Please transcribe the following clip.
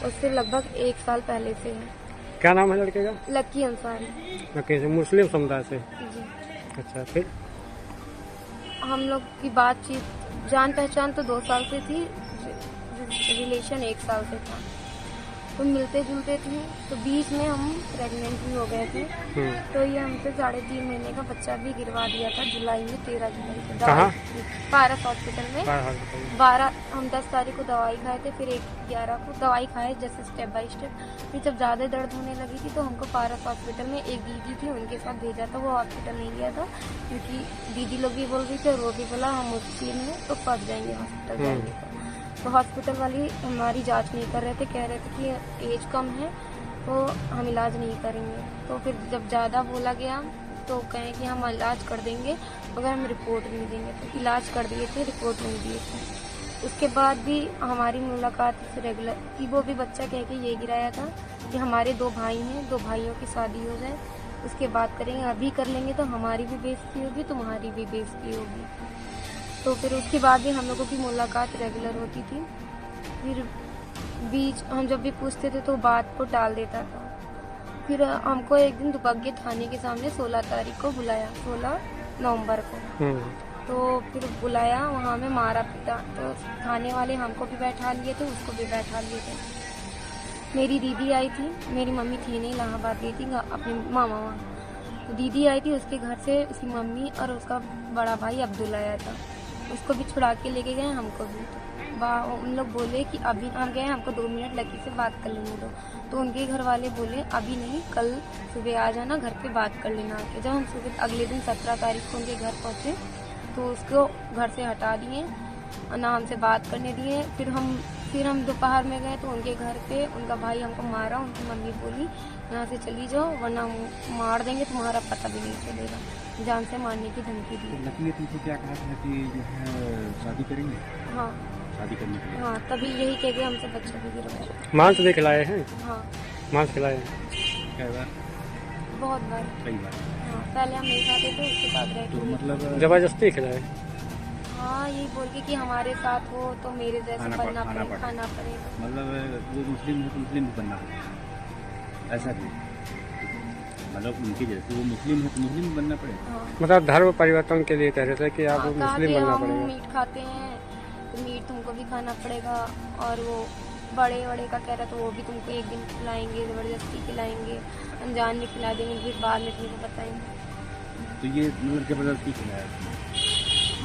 उससे लगभग 1 साल पहले से है। क्या नाम है लड़के का? लकी अंसारी। लकी से मुस्लिम समुदाय से। जी। अच्छा, फिर हम लोग की बातचीत जान पहचान तो 2 साल से थी, रिलेशन 1 साल से था। तो मिलते जुलते थे, तो बीच में हम प्रेग्नेंट भी हो गए थे। तो ये हमसे 3.5 महीने का बच्चा भी गिरवा दिया था जुलाई में, 13 जुलाई को। कहाँ? पारस हॉस्पिटल में। 12 हम 10 तारीख को दवाई खाए थे, फिर 11 को दवाई खाए जैसे स्टेप बाय स्टेप। फिर जब ज़्यादा दर्द होने लगी थी तो हमको पारस हॉस्पिटल में एक दीदी थी, उनके साथ भेजा था। वो हॉस्पिटल नहीं गया था क्योंकि दीदी लोग भी बोल रही थी और वो भी बोला हम उस चीज में तो फंस जाएंगे हॉस्पिटल जाएंगे। तो हॉस्पिटल वाली हमारी जांच नहीं कर रहे थे, कह रहे थे कि एज कम है तो हम इलाज नहीं करेंगे। तो फिर जब ज़्यादा बोला गया तो कहें कि हम इलाज कर देंगे मगर हम रिपोर्ट नहीं देंगे। तो इलाज कर दिए थे, रिपोर्ट नहीं दिए थे। उसके बाद भी हमारी मुलाकात रेगुलर कि वो भी बच्चा कह के ये गिराया था कि हमारे 2 भाई हैं, 2 भाइयों की शादी हो जाए उसके बाद करेंगे। अभी कर लेंगे तो हमारी भी बेइज्जती होगी, तुम्हारी भी बेइज्जती होगी। तो फिर उसके बाद भी हम लोगों की मुलाकात रेगुलर होती थी। फिर बीच हम जब भी पूछते थे तो बात को टाल देता था। फिर हमको एक दिन दुबग्गे थाने के सामने 16 तारीख को बुलाया, 16 नवंबर को। तो फिर बुलाया, वहाँ में मारा पीटा। तो थाने वाले हमको भी बैठा लिए थे, उसको भी बैठा लिए थे। मेरी दीदी आई थी, मेरी मम्मी थी नहीं, इलाहाबाद गई थी अपने मामा वहाँ। तो दीदी आई थी, उसके घर से उसकी मम्मी और उसका बड़ा भाई अब्दुल आया था। उसको भी छुड़ा के लेके गए, हमको भी। उन लोग बोले कि अभी हम गए, हमको 2 मिनट लकी से बात कर लेने दो। तो उनके घर वाले बोले अभी नहीं, कल सुबह आ जाना, घर पे बात कर लेना आके। जब हम सुबह अगले दिन 17 तारीख को उनके घर पहुँचे तो उसको घर से हटा दिए, ना हमसे बात करने दिए। फिर हम दोपहर में गए तो उनके घर पे उनका भाई हमको मारा। उनकी मम्मी बोली यहाँ से चली जाओ वरना मार देंगे, तुम्हारा पता भी नहीं चलेगा। जान से मारने की धमकी दी। तो लकी ने तुमको क्या कहा था कि जो है शादी करेंगे? हाँ, शादी करने के लिए? हाँ, तभी यही कह के हमसे बच्चा भी गिरवाया। मांस भी खिलाए हैं? हाँ, मांस खिलाए हैं। कई बार? बहुत बार। कई बार। हाँ, पहले हम नहीं खाते थे, उसके बाद रह तो मतलब जबरदस्ती खिलाए? हाँ, यही बोल के कि हमारे साथ हो तो मेरे जैसे बनना पड़ेगा, खाना पड़ेगा। मतलब वो मुस्लिम है तो मुस्लिम भी बनना पड़ेगा, ऐसा भी? मतलब उनकी जैसे वो मुस्लिम है तो मुस्लिम भी बनना पड़ेगा? हाँ। मतलब धर्म परिवर्तन के लिए कह रहे थे कि आप मुस्लिम बनना हम पड़ेगा। मीट खाते हैं तो मीट तुमको भी खाना पड़ेगा। और वो बड़े का कह रहा तो वो भी तुमको एक दिन खिलाएंगे, जबरदस्ती खिलाएंगे, अनजान में खिला देंगे, फिर बाद में तुमको बताएंगे। तो ये मतलब जबरदस्ती खिलाया?